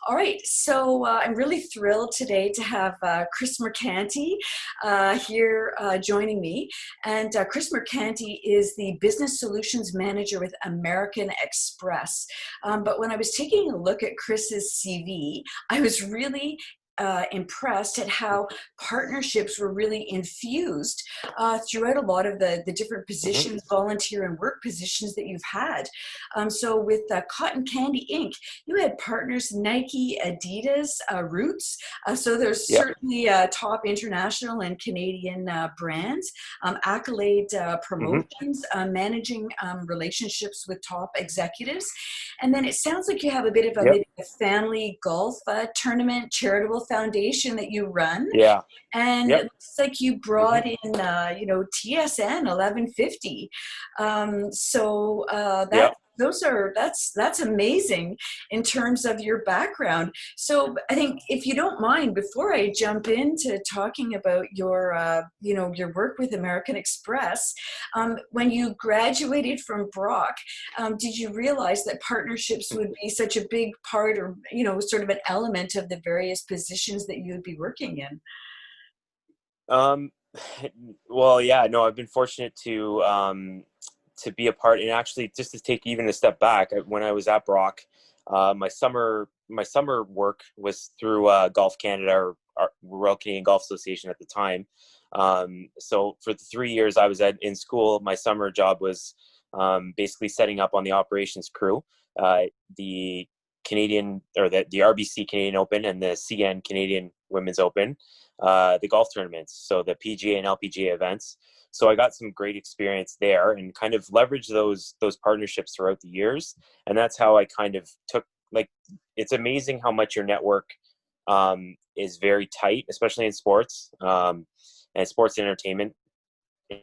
All right, so I'm really thrilled today to have Chris Mercanti here joining me. And Chris Mercanti is the Business Solutions Manager with American Express. But when I was taking a look at Chris's CV, I was really impressed at how partnerships were really infused throughout a lot of the different hmm positions, volunteer and work positions that you've had. So with Cotton Candy Inc., you had partners Nike, Adidas, Roots. So there's Yep. certainly top international and Canadian brands, Accolade hmm Promotions, managing relationships with top executives. And then it sounds like you have a bit of a Yep. maybe a family golf tournament charitable foundation that you run. Yeah. And it Yep. looks like you hmm brought in, TSN 1150. Yep. That's amazing in terms of your background. So I think if you don't mind, before I jump into talking about your work with American Express, when you graduated from Brock, did you realize that partnerships would be such a big part, or sort of an element of the various positions that you would be working in? Um, well, yeah, no, I've been fortunate to be a part, and actually, just to take even a step back, when I was at Brock, my summer work was through Golf Canada, or Royal Canadian Golf Association at the time. So for the 3 years I was in school, my summer job was basically setting up on the operations crew, the Canadian, or the RBC Canadian Open and the CN Canadian Women's Open, the golf tournaments, so the PGA and LPGA events. So I got some great experience there and kind of leveraged those partnerships throughout the years. And that's how I kind of took, like, it's amazing how much your network is very tight, especially in sports, and sports and entertainment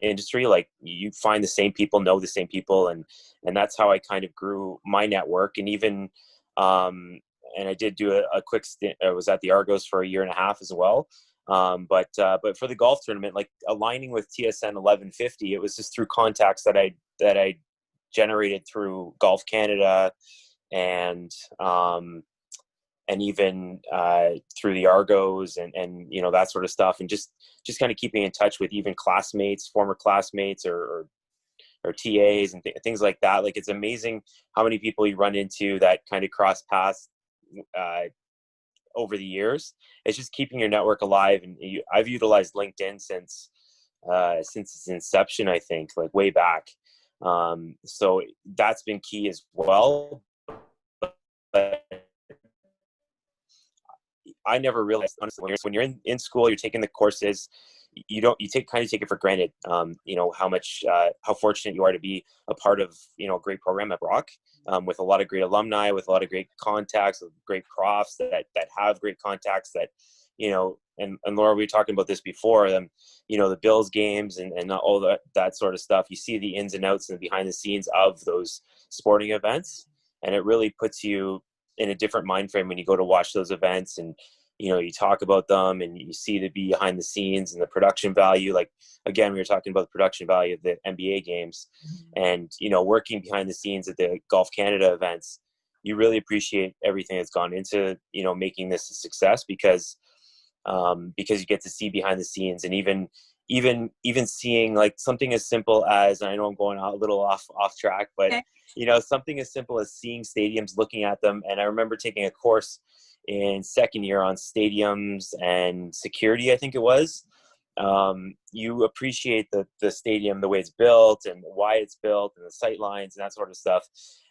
industry. Like, you find the same people, know the same people, and that's how I kind of grew my network. And even and I did do a quick stint. I was at the Argos for a year and a half as well. But for the golf tournament, like, aligning with TSN 1150, it was just through contacts that I generated through Golf Canada, and even through the Argos, and that sort of stuff, and just kind of keeping in touch with even classmates, former classmates, or TAs, and things like that. Like, it's amazing how many people you run into that kind of cross paths uh, over the years. It's just keeping your network alive, and I've utilized LinkedIn since its inception, I think, like, way back. So that's been key as well. But I never realized, honestly, when you're in school, you're taking the courses, you take it for granted, how fortunate you are to be a part of, a great program at Brock, with a lot of great alumni, with a lot of great contacts, with great profs that have great contacts, that, and Laura, we were talking about this before, the Bills games, and all that sort of stuff. You see the ins and outs and the behind the scenes of those sporting events, and it really puts you in a different mind frame when you go to watch those events, and you talk about them, and you see the behind the scenes and the production value. Like, again, we were talking about the production value of the NBA games, and working behind the scenes at the Golf Canada events, you really appreciate everything that's gone into making this a success, because you get to see behind the scenes, and even seeing, like, something as simple as, and I know I'm going a little off track, but Okay. something as simple as seeing stadiums, looking at them. And I remember taking a course in second year on stadiums and security, I think it was. You appreciate the stadium, the way it's built and why it's built, and the sight lines and that sort of stuff.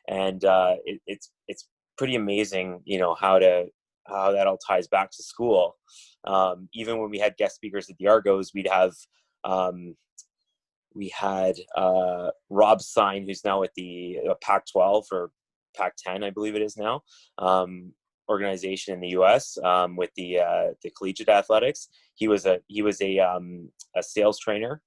And it's pretty amazing, how that all ties back to school. Even when we had guest speakers at the Argos, um, we had Rob Sign, who's now at the Pac-12, or Pac-10, I believe it is now, organization in the U.S., with the collegiate athletics. He was a sales trainer,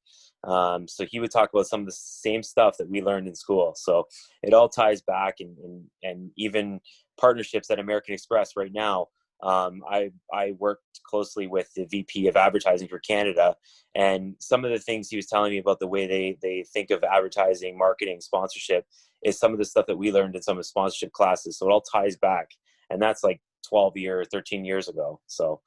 so he would talk about some of the same stuff that we learned in school. So it all ties back, and even partnerships at American Express right now. I worked closely with the VP of advertising for Canada, and some of the things he was telling me about the way they think of advertising, marketing, sponsorship, is some of the stuff that we learned in some of the sponsorship classes. So it all ties back. and that's like 13 years ago. So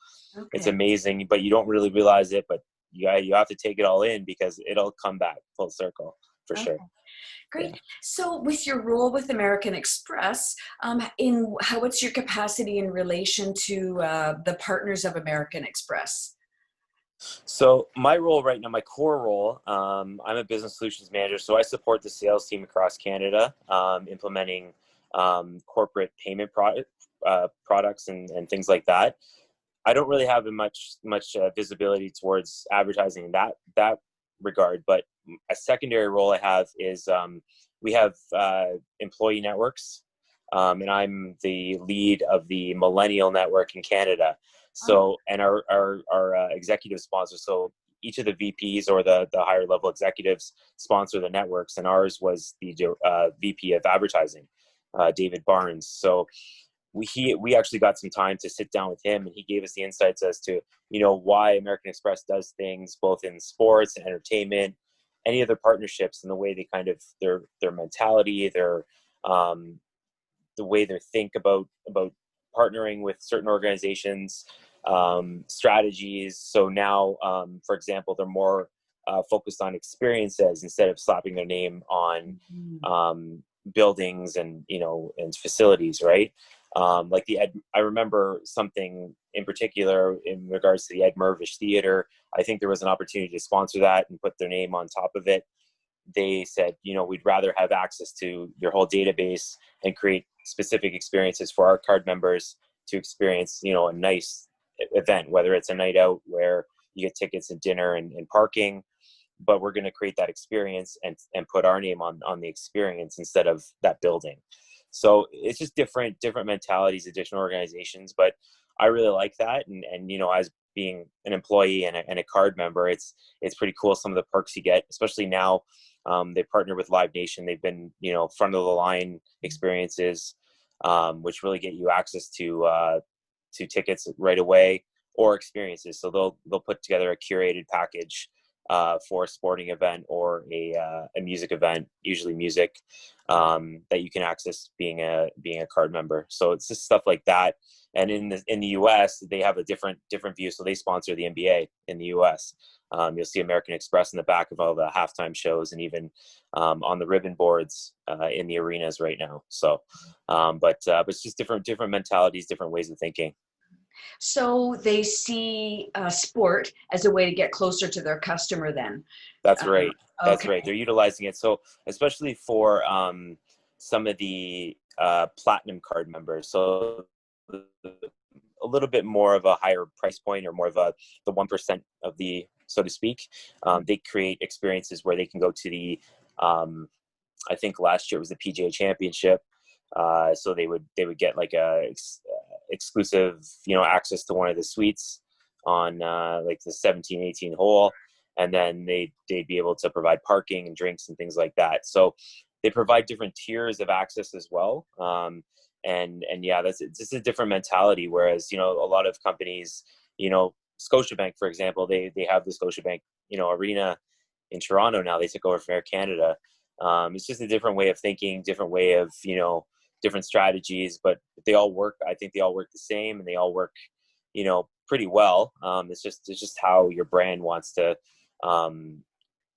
it's Okay. amazing, but you don't really realize it, but you have to take it all in because it'll come back full circle for Okay. sure. Yeah. Great. So, with your role with American Express, in how what's your capacity in relation to the partners of American Express? So my role right now, my core role, I'm a business solutions manager. So I support the sales team across Canada, implementing corporate payment products and things like that. I don't really have much visibility towards advertising in that regard, but a secondary role I have is we have employee networks, and I'm the lead of the Millennial Network in Canada. Oh, So, and our executive sponsors. So each of the VPs or the higher level executives sponsor the networks, and ours was the VP of advertising, David Barnes. So we actually got some time to sit down with him, and he gave us the insights as to why American Express does things both in sports and entertainment, any other partnerships, and the way they kind of their mentality, their the way they think about partnering with certain organizations, strategies. So now, for example, they're more focused on experiences instead of slapping their name on mhm. buildings and and facilities, right? Like I remember something in particular in regards to the Ed Mervish Theater. I think there was an opportunity to sponsor that and put their name on top of it. They said, we'd rather have access to your whole database and create specific experiences for our card members to experience, a nice event, whether it's a night out where you get tickets and dinner and parking, but we're going to create that experience and put our name on the experience instead of that building. So it's just different mentalities of different organizations, but I really like that. And as being an employee and a card member, it's pretty cool some of the perks you get, especially now. They partner with Live Nation. They've been, front of the line experiences, which really get you access to tickets right away or experiences. So they'll put together a curated package for a sporting event or a music event, usually music, that you can access being a card member. So it's just stuff like that. And in the US, they have a different view. So they sponsor the NBA in the US. You'll see American Express in the back of all the halftime shows and even on the ribbon boards in the arenas right now. So, but it's just different mentalities, different ways of thinking. So they see sport as a way to get closer to their customer then. That's Uh, right. That's okay. right. They're utilizing it. So especially for some of the platinum card members. So a little bit more of a higher price point or more of the 1% of the, so to speak. They create experiences where they can go to um, I think last year it was the PGA Championship. So they would get like exclusive, access to one of the suites on like the 17, 18 hole, and then they'd be able to provide parking and drinks and things like that. So they provide different tiers of access as well. And yeah, it's just a different mentality. Whereas a lot of companies, Scotiabank, for example, they have the Scotiabank arena in Toronto now. They took over from Air Canada. It's just a different way of thinking, different way of different strategies, but they all work. I think they all work the same, and they all work pretty well. It's just how your brand wants to um,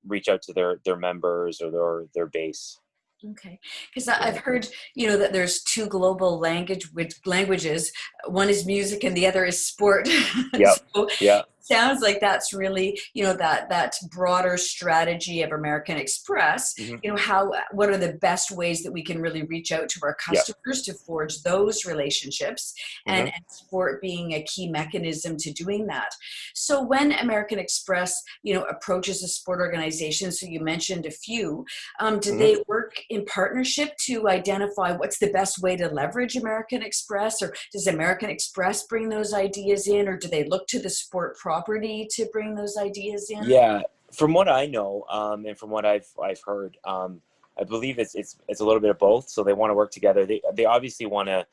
reach out to their members or their base. Okay, because I've Yeah. heard, that there's two global languages. One is music and the other is sport. Yep. So Yeah. sounds like that's really, that broader strategy of American Express. Hmm. What are the best ways that we can really reach out to our Yeah. customers to forge those relationships, and, Hmm. and sport being a key mechanism to doing that. So when American Express, approaches a sport organization, so you mentioned a few, do Hmm. they work in partnership to identify what's the best way to leverage American Express, or does American Express bring those ideas in, or do they look to the sport property to bring those ideas in? Yeah. From what I know, and from what I've heard, I believe it's a little bit of both. So they want to work together. They obviously want to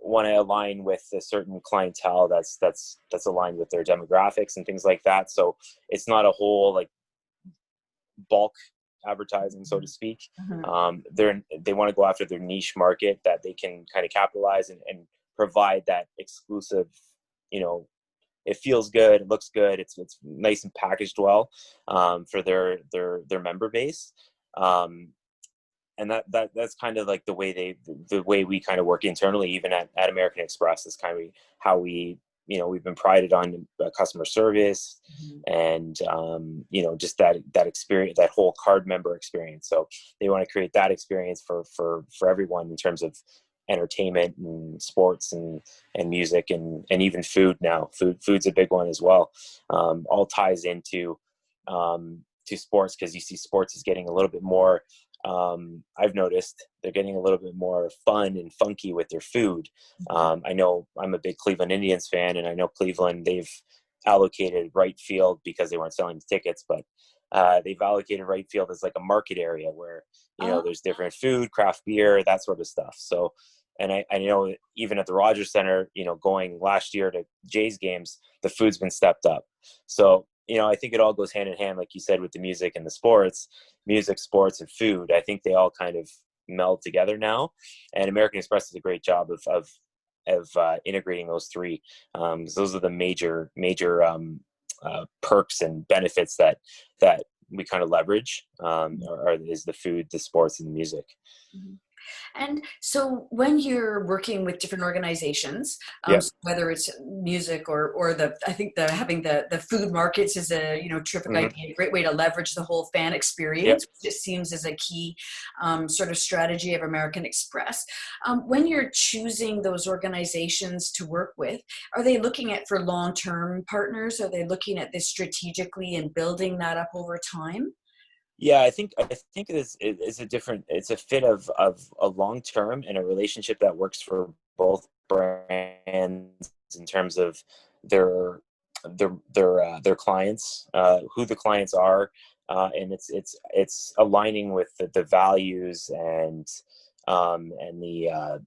align with a certain clientele that's aligned with their demographics and things like that. So it's not a whole like bulk advertising, so to speak. Mhm. They want to go after their niche market that they can kind of capitalize and provide that exclusive, you know, it feels good, it looks good, it's nice and packaged well, for their member base. And that's kind of like the way we kind of work internally, even at American Express, is kind of how we, you know, we've been prided on customer service, Mhm. and you know, just that experience, that whole card member experience. So they want to create that experience for everyone in terms of entertainment and sports and music and even food. Now food's a big one as well. All ties into to sports, because you see sports is getting a little bit more, I've noticed they're getting a little bit more fun and funky with their food. Mhm. I know I'm a big Cleveland Indians fan, and I know Cleveland, they've allocated right field, because they weren't selling tickets, but they've allocated right field as like a market area where, you know, Oh, there's different food, craft beer, that sort of stuff. So, and I know even at the Rogers Center, you know, going last year to Jays games, the food's been stepped up. So, you know, I think it all goes hand in hand, like you said, with the music and the sports, music, sports, and food. I think they all kind of meld together now, and American Express does a great job of integrating those three. 'Cause those are the major perks and benefits that we kind of leverage, is the food, the sports, and the music. mhm. And so when you're working with different organizations, Yeah. so whether it's music or I think the having the food markets is a, you know, terrific Hmm. idea, a great way to leverage the whole fan Yeah. experience, which it seems is a key sort of strategy of American Express. When you're choosing those organizations to work with, are they looking at for long-term partners? Are they looking at this strategically and building that up over time? Yeah, I think it's a different, it's a fit of a long term and a relationship that works for both brands in terms of their their clients, who the clients are, and it's aligning with the values and the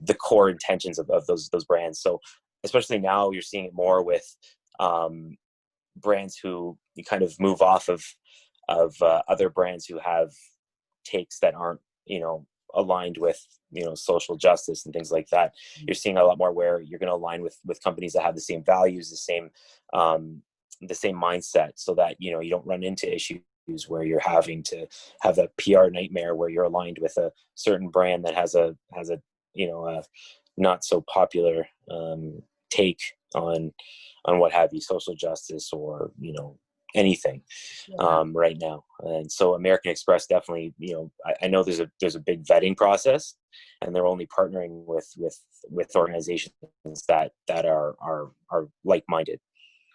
the core intentions of those brands. So especially now, you're seeing it more with um, brands who you kind of move off of other brands who have takes that aren't, you know, aligned with, you know, social justice and things like that. You're seeing a lot more where you're going to align with companies that have the same values, um, the same mindset, so that, you know, you don't run into issues where you're having to have a PR nightmare where you're aligned with a certain brand that has a you know, a not so popular take on what have you, social justice, or, you know, anything Yeah. right now. And so American Express definitely, you know, I know there's a big vetting process, and they're only partnering with organizations that are like minded.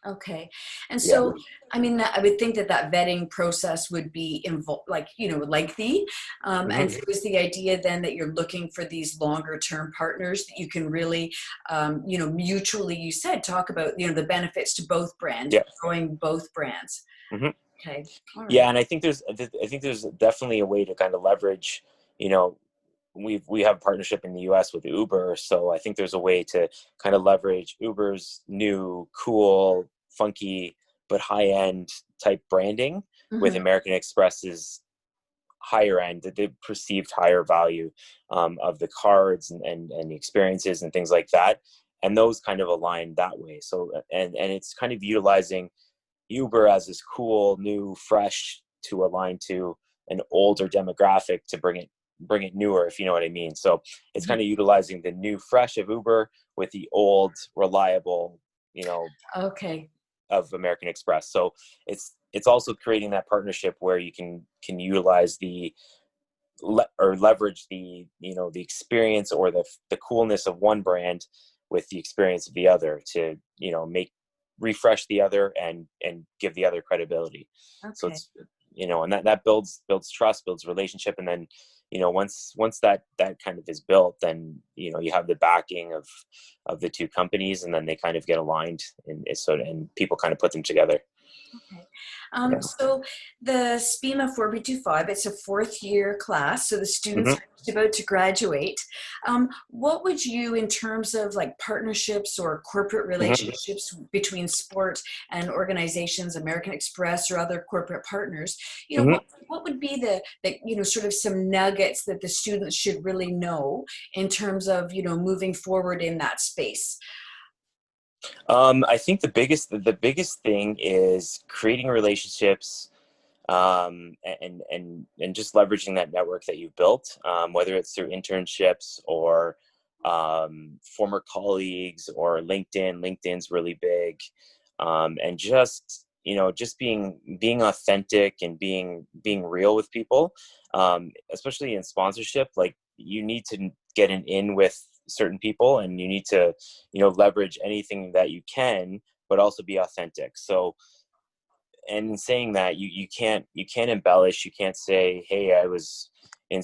Okay. And Yeah. so, I mean, I would think that that vetting process would be involved, like, you know, lengthy. And Hmm. so is the idea then that you're looking for these longer term partners that you can really, you know, mutually, you said, talk about, you know, the benefits to both brands, Yeah. growing both brands. Hmm. Okay. All Yeah, right. and I think there's definitely a way to kind of leverage, you know, we have a partnership in the US with Uber, so I think there's a way to kind of leverage Uber's new cool, funky, but high end type branding with Hmm. American Express's higher end, the perceived higher value of the cards and the experiences and things like that, and those kind of align that way. So and it's kind of utilizing Uber as this cool, new, fresh to align to an older demographic to bring it newer, if you know what I mean. So it's kind of utilizing the new, fresh of Uber with the old, reliable, you know, Okay. of American Express. So it's also creating that partnership where you can utilize or leverage the, you know, the experience or the coolness of one brand with the experience of the other to, you know, make refresh the other and give the other credibility. So Okay. it's, you know, and that builds trust, builds relationship, and then, you know, once that kind of is built, then, you know, you have the backing of the two companies, and then they kind of get aligned, and people kind of put them together. Okay. Yeah. So the Spma 4B25, it's a fourth year class, so the students Hmm. are just about to graduate. What would you, in terms of like partnerships or corporate Hmm. relationships between sport and organizations, American Express or other corporate partners, Hmm. what would be the sort of some nuggets that the students should really know in terms of, moving forward in that space? I think the biggest thing is creating relationships, and just leveraging that network that you've built, whether it's through internships or former colleagues or LinkedIn. LinkedIn's really big, and just being authentic and being real with people, especially in sponsorship. Like, you need to get an in with certain people, and you need to leverage anything that you can, but also be authentic. So, and in saying that, you can't embellish. You can't say, hey, I was in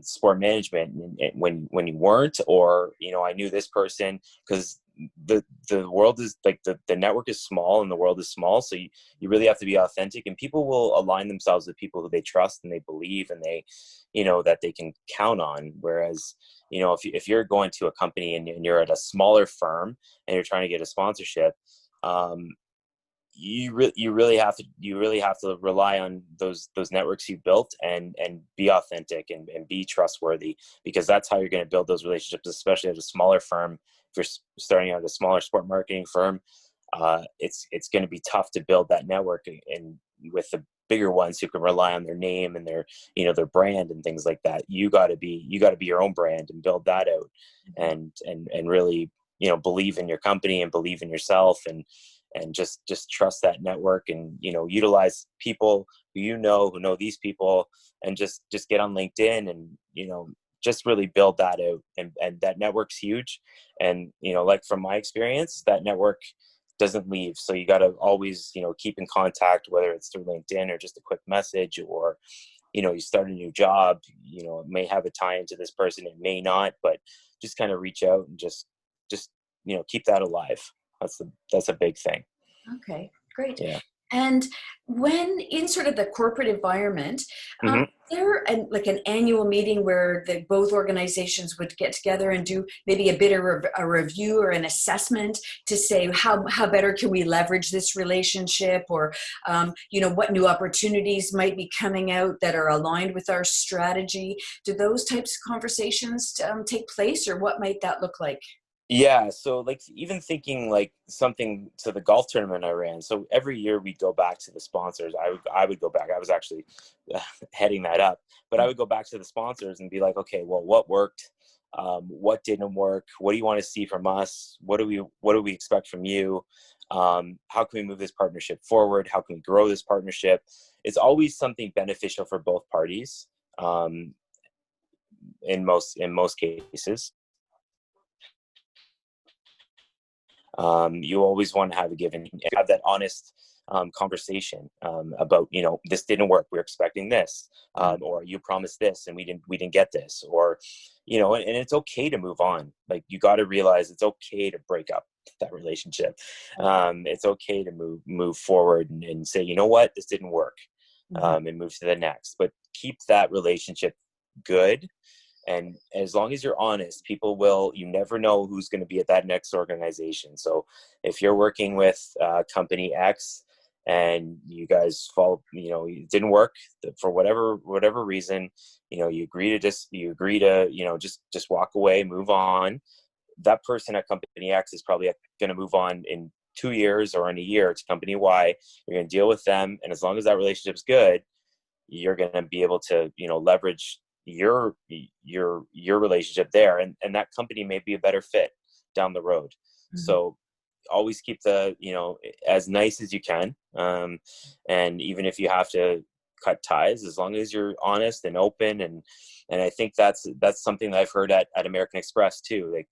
sport management, when you weren't, or I knew this person, because the world is like, the network is small and the world is small. So you really have to be authentic, and people will align themselves with people who they trust and they believe, and they that they can count on. Whereas, if you're going to a company, and you're at a smaller firm, and you're trying to get a sponsorship, um, you really have to rely on those networks you built, and be authentic, and be trustworthy, because that's how you're going to build those relationships, especially at a smaller firm. If you're starting out at a smaller sport marketing firm, it's going to be tough to build that network, and with the bigger ones who can rely on their name and their brand and things like that. You got to be your own brand and build that out, and really believe in your company and believe in yourself, and just trust that network, and utilize people who know these people, and just get on LinkedIn, and just really build that out, and that network's huge. And like, from my experience, that network doesn't leave. So you got to always keep in contact, whether it's through LinkedIn or just a quick message, or you start a new job, it may have a tie into this person, it may not, but just kind of reach out, and just keep that alive. That's a big thing. Okay, great. Yeah. And when in sort of the corporate environment, Hmm. is there like an annual meeting where both organizations would get together and do maybe a bit of a review or an assessment to say how better can we leverage this relationship, or what new opportunities might be coming out that are aligned with our strategy? Do those types of conversations take place, or what might that look like? Yeah, so, like, even thinking like something to the golf tournament I ran. So every year we'd go back to the sponsors. I would go back. I was actually heading that up, but I would go back to the sponsors and be like, okay, well, what worked? What didn't work? What do you want to see from us? What do we expect from you? How can we move this partnership forward? How can we grow this partnership? It's always something beneficial for both parties. Um, in most cases, you always want to have a given, have that honest conversation, about, this didn't work, we're expecting this, or you promised this and we didn't get this, or and it's okay to move on. Like, you got to realize it's okay to break up that relationship. It's okay to move forward, and say, you know what, this didn't work, Mhm. and move to the next, but keep that relationship good. And as long as you're honest, people will, you never know who's going to be at that next organization. So if you're working with company X, and you guys fall, it didn't work for whatever reason, you agree to just walk away, move on. That person at company X is probably going to move on in 2 years or in a year to company Y. You're going to deal with them, and as long as that relationship's good, you're going to be able to leverage your relationship there, and that company may be a better fit down the road. Mhm. So always keep the as nice as you can, and even if you have to cut ties, as long as you're honest and open. And I think that's something that I've heard at American Express too. Like,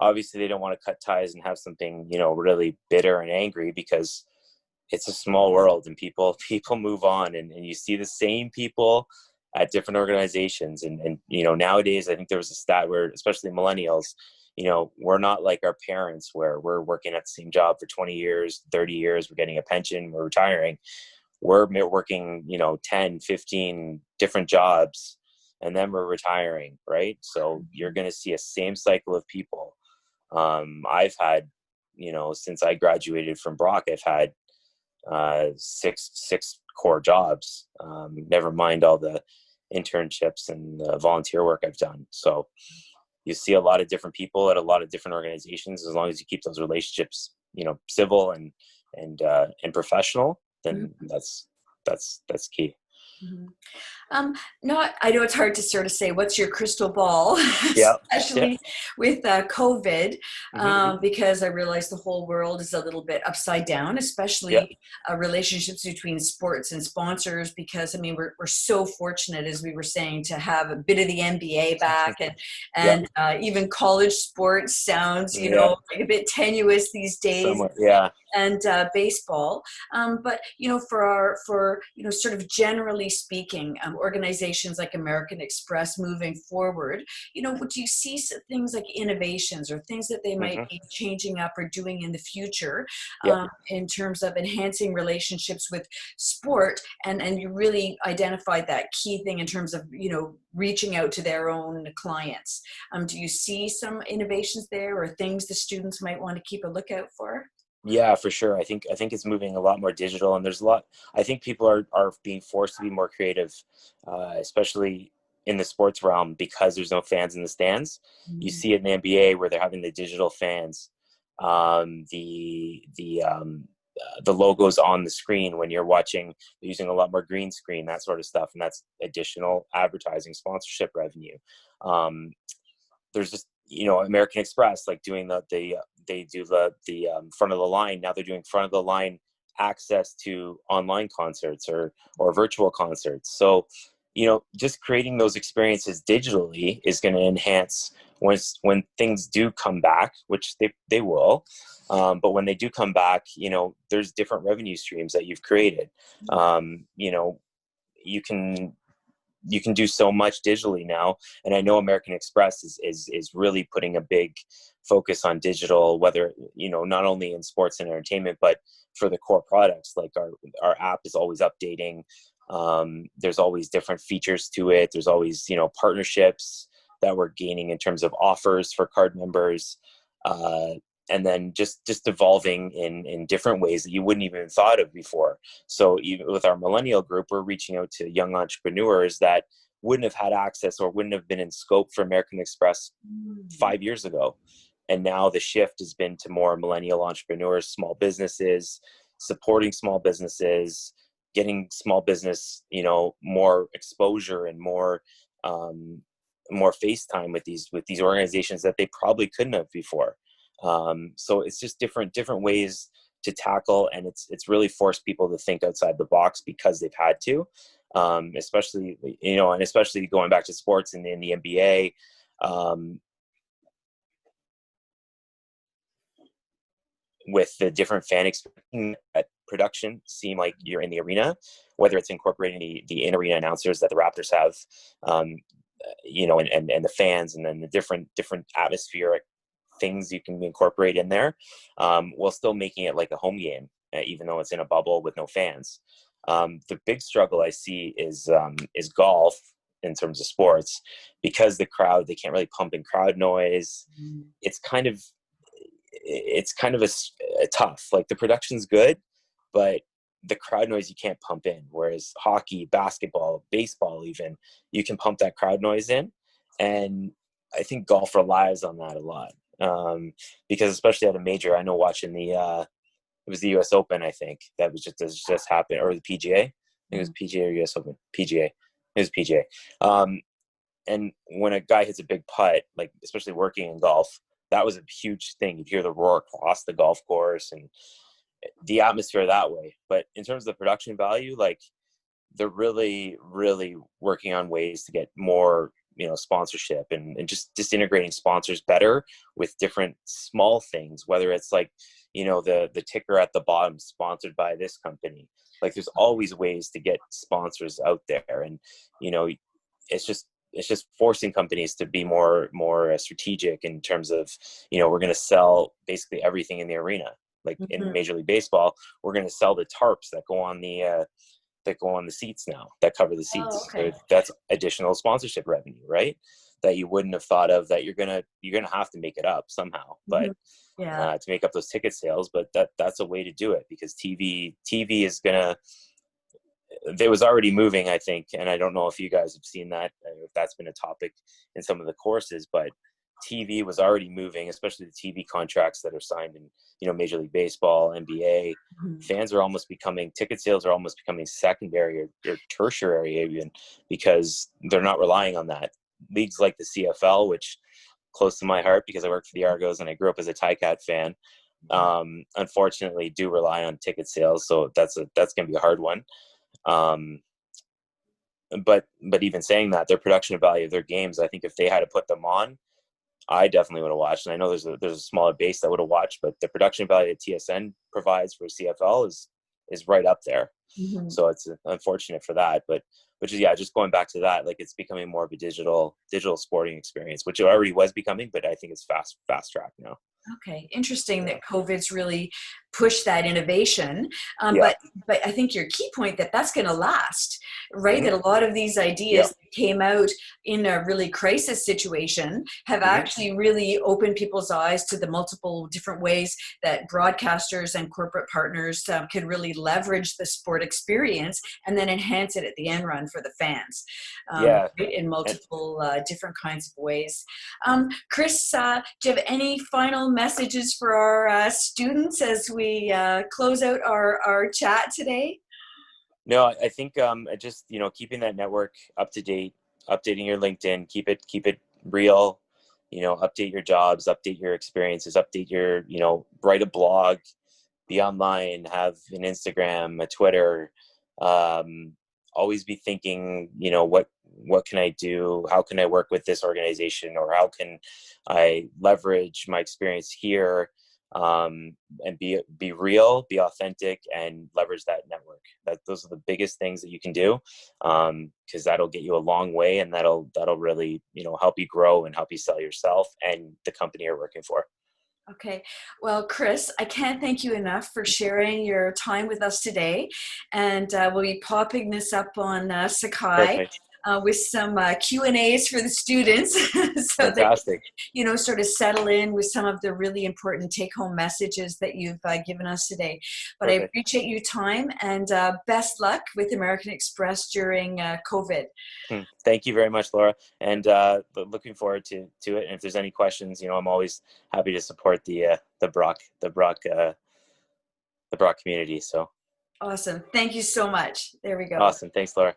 obviously they don't want to cut ties and have something really bitter and angry, because it's a small world, and people people move on, and you see the same people at different organizations. And nowadays, I think there was a stat where, especially millennials, we're not like our parents, where we're working at the same job for 20 years, 30 years, we're getting a pension, we're retiring. we're working, 10, 15 different jobs, and then we're retiring, right? So you're going to see a same cycle of people. I've had, since I graduated from Brock, I've had six core jobs, never mind all the internships and volunteer work I've done. So you see a lot of different people at a lot of different organizations. As long as you keep those relationships, civil and professional, then that's key. Mm-hmm. Not, I know it's hard to sort of say what's your crystal ball, Yeah. especially with COVID, Mm-hmm. because I realize the whole world is a little bit upside down, Yeah. especially relationships between sports and sponsors. Because I mean, we're so fortunate, as we were saying, to have a bit of the NBA back, and Yeah. even college sports sounds, Yeah. like a bit tenuous these days, Somewhat. Yeah. and baseball. But for sort of generally speaking, organizations like American Express moving forward, would you see things like innovations or things that they might Mm-hmm. be changing up or doing in the future, Yeah. in terms of enhancing relationships with sport, and you really identified that key thing in terms of reaching out to their own clients? Do you see some innovations there, or things the students might want to keep a lookout for? Yeah, for sure. I think it's moving a lot more digital, and there's a lot. I think people are being forced to be more creative, especially in the sports realm, because there's no fans in the stands. You Mm. see it in the NBA where they're having the digital fans, the logos on the screen when you're watching. They're using a lot more green screen, that sort of stuff, and that's additional advertising sponsorship revenue. Um, there's just American Express, like doing they do the front of the line. Now they're doing front of the line access to online concerts or virtual concerts. So just creating those experiences digitally is going to enhance when things do come back, which they will. But when they do come back, there's different revenue streams that you've created. You can do so much digitally now, and I know American Express is really putting a big focus on digital, whether not only in sports and entertainment, but for the core products. Like our app is always updating. There's always different features to it. There's always partnerships that we're gaining in terms of offers for card members, and then just evolving in different ways that you wouldn't even thought of before. So even with our millennial group, we're reaching out to young entrepreneurs that wouldn't have had access or wouldn't have been in scope for American Express 5 years ago. And now the shift has been to more millennial entrepreneurs, small businesses, supporting small businesses, getting small business, more exposure and more face time with these organizations that they probably couldn't have before. So it's just different ways to tackle, and it's really forced people to think outside the box because they've had to, especially and especially going back to sports in the NBA. With the different fan experience at production, seem like you're in the arena, whether it's incorporating the in-arena announcers that the Raptors have, and the fans, and then the different atmospheric things you can incorporate in there, while still making it like a home game, even though it's in a bubble with no fans. The big struggle I see is golf in terms of sports, because the crowd, they can't really pump in crowd noise. It's kind of a tough, like the production's good, but the crowd noise you can't pump in. Whereas hockey, basketball, baseball, even, you can pump that crowd noise in. And I think golf relies on that a lot. Because especially at a major, I know watching it was the U.S. Open, I think, that was just happened, or the PGA. I think it was PGA or U.S. Open. PGA. It was PGA. And when a guy hits a big putt, like especially working in golf, that was a huge thing. You'd hear the roar across the golf course and the atmosphere that way. But in terms of the production value, like, they're really, really working on ways to get more, sponsorship, and just integrating sponsors better with different small things, whether it's like, the ticker at the bottom sponsored by this company. Like, there's always ways to get sponsors out there. And, it's just forcing companies to be more strategic in terms of, we're going to sell basically everything in the arena. Like in Mhm. Major League Baseball, we're going to sell the tarps that go on the that go on the seats now, that cover the Oh, seats. okay. That's additional sponsorship revenue, right? That you wouldn't have thought of, that you're gonna have to make it up somehow, but Mhm. Yeah. to make up those ticket sales. But that's a way to do it, because TV is gonna, it was already moving, I think, and I don't know if you guys have seen that, if that's been a topic in some of the courses, but TV was already moving, especially the TV contracts that are signed in, Major League Baseball, NBA. Mhm. Ticket sales are almost becoming secondary, or tertiary even, because they're not relying on that. Leagues like the CFL, which close to my heart because I work for the Argos and I grew up as a Ticats fan, unfortunately do rely on ticket sales. So that's going to be a hard one. Um, but even saying that, their production value of their games, I think if they had to put them on, I definitely would have watched. And I know there's a smaller base that would have watched, but the production value that TSN provides for CFL is right up there. Mhm. So it's unfortunate for that, but which is, yeah, just going back to that, like it's becoming more of a digital sporting experience, which it already was becoming, but I think it's fast track now. Okay, interesting Yeah. that COVID's really pushed that innovation. Yeah. But I think your key point that that's going to last, right? Mm-hmm. That a lot of these Yeah. ideas that came out in a really crisis situation have Mm-hmm. actually really opened people's eyes to the multiple different ways that broadcasters and corporate partners can really leverage the sport experience and then enhance it at the end run for the fans, Yeah. right, in And multiple different kinds of ways. Chris, do you have any final messages for our students as we close out our chat today? no, I think just keeping that network up to date, updating your LinkedIn, keep it real. Update your jobs, update your experiences, update your write a blog, be online, have an Instagram, a Twitter. Um, Always be thinking, what can I do? How can I work with this organization, or how can I leverage my experience here? And be real, be authentic, and leverage that network. Those are the biggest things that you can do, because that'll get you a long way, and that'll really help you grow and help you sell yourself and the company you're working for. Okay. Well, Chris, I can't thank you enough for sharing your time with us today. And we'll be popping this up on Sakai Perfect. with some Q&As for the students so they Fantastic. sort of settle in with some of the really important take-home messages that you've given us today. But I Perfect. appreciate your time, and best luck with American Express during COVID. Thank you very much, Laura, and looking forward to it. And if there's any questions, I'm always happy to support the Brock community. So Awesome. Thank you so much. There we go. awesome. Thanks, Laura.